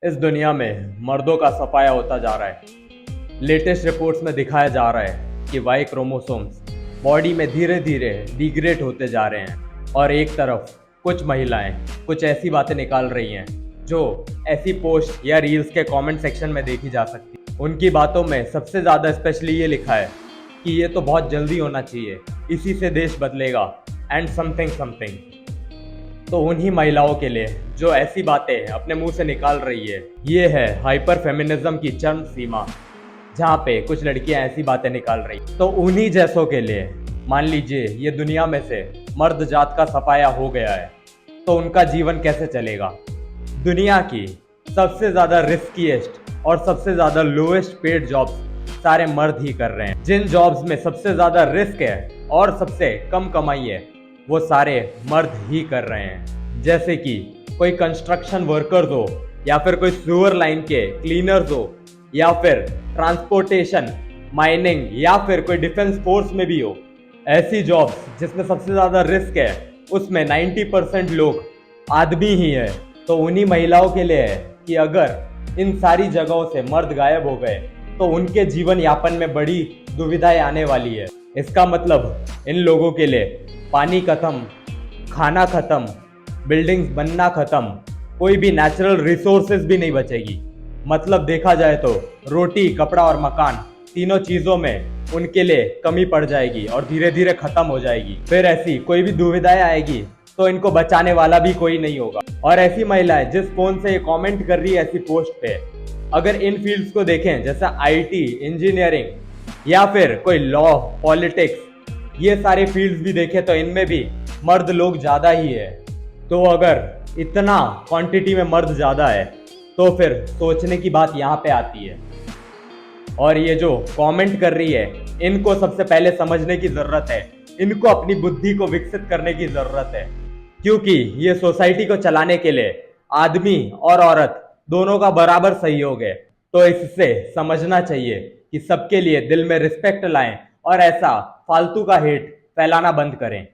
इस दुनिया में मर्दों का सफाया होता जा रहा है। लेटेस्ट रिपोर्ट्स में दिखाया जा रहा है कि वाई क्रोमोसोम्स बॉडी में धीरे धीरे डिग्रेड होते जा रहे हैं और एक तरफ कुछ महिलाएं कुछ ऐसी बातें निकाल रही हैं जो ऐसी पोस्ट या रील्स के कमेंट सेक्शन में देखी जा सकती। उनकी बातों में सबसे ज़्यादा स्पेशली ये लिखा है कि ये तो बहुत जल्दी होना चाहिए, इसी से देश बदलेगा एंड समथिंग समथिंग। तो उन्हीं महिलाओं के लिए जो ऐसी बातें अपने मुंह से निकाल रही है, ये है हाइपर फेमिनिज्म की चरम सीमा, जहाँ पे कुछ लड़कियां ऐसी बातें निकाल रही। तो उन्हीं जैसों के लिए मान लीजिए ये दुनिया में से मर्द जात का सफाया हो गया है, तो उनका जीवन कैसे चलेगा। दुनिया की सबसे ज्यादा रिस्कीएस्ट और सबसे ज्यादा लोएस्ट पेड जॉब्स सारे मर्द ही कर रहे हैं। जिन जॉब्स में सबसे ज्यादा रिस्क है और सबसे कम कमाई है, वो सारे मर्द ही कर रहे हैं। जैसे कि कोई कंस्ट्रक्शन वर्कर्स हो, या फिर कोई सीवर लाइन के क्लीनर्स हो, या फिर ट्रांसपोर्टेशन, माइनिंग, या फिर कोई डिफेंस फोर्स में भी हो। ऐसी जॉब्स जिसमें सबसे ज्यादा रिस्क है, उसमें 90% लोग आदमी ही है। तो उन्हीं महिलाओं के लिए है कि अगर इन सारी जगहों से मर्द गायब हो गए तो उनके जीवन यापन में बड़ी दुविधाएं आने वाली है। इसका मतलब इन लोगों के लिए पानी खत्म, खाना खत्म, बिल्डिंग्स बनना खत्म, कोई भी नेचुरल रिसोर्सेज भी नहीं बचेगी। मतलब देखा जाए तो रोटी, कपड़ा और मकान, तीनों चीजों में उनके लिए कमी पड़ जाएगी और धीरे धीरे खत्म हो जाएगी। फिर ऐसी कोई भी दुविधाएं आएगी तो इनको बचाने वाला भी कोई नहीं होगा। और ऐसी महिलाएं जिस फोन से ये कमेंट कर रही है ऐसी पोस्ट पे, अगर इन फील्ड्स को देखें जैसा आईटी, इंजीनियरिंग या फिर कोई लॉ, पॉलिटिक्स, ये सारे फील्ड्स भी देखें तो इनमें भी मर्द लोग ज्यादा ही है। तो अगर इतना क्वांटिटी में मर्द ज्यादा है तो फिर सोचने की बात यहाँ पे आती है। और ये जो कमेंट कर रही है, इनको सबसे पहले समझने की जरूरत है, इनको अपनी बुद्धि को विकसित करने की जरूरत है, क्योंकि ये सोसाइटी को चलाने के लिए आदमी और औरत दोनों का बराबर सहयोग है। तो इससे समझना चाहिए कि सबके लिए दिल में रिस्पेक्ट लाएं और ऐसा फालतू का हेट फैलाना बंद करें।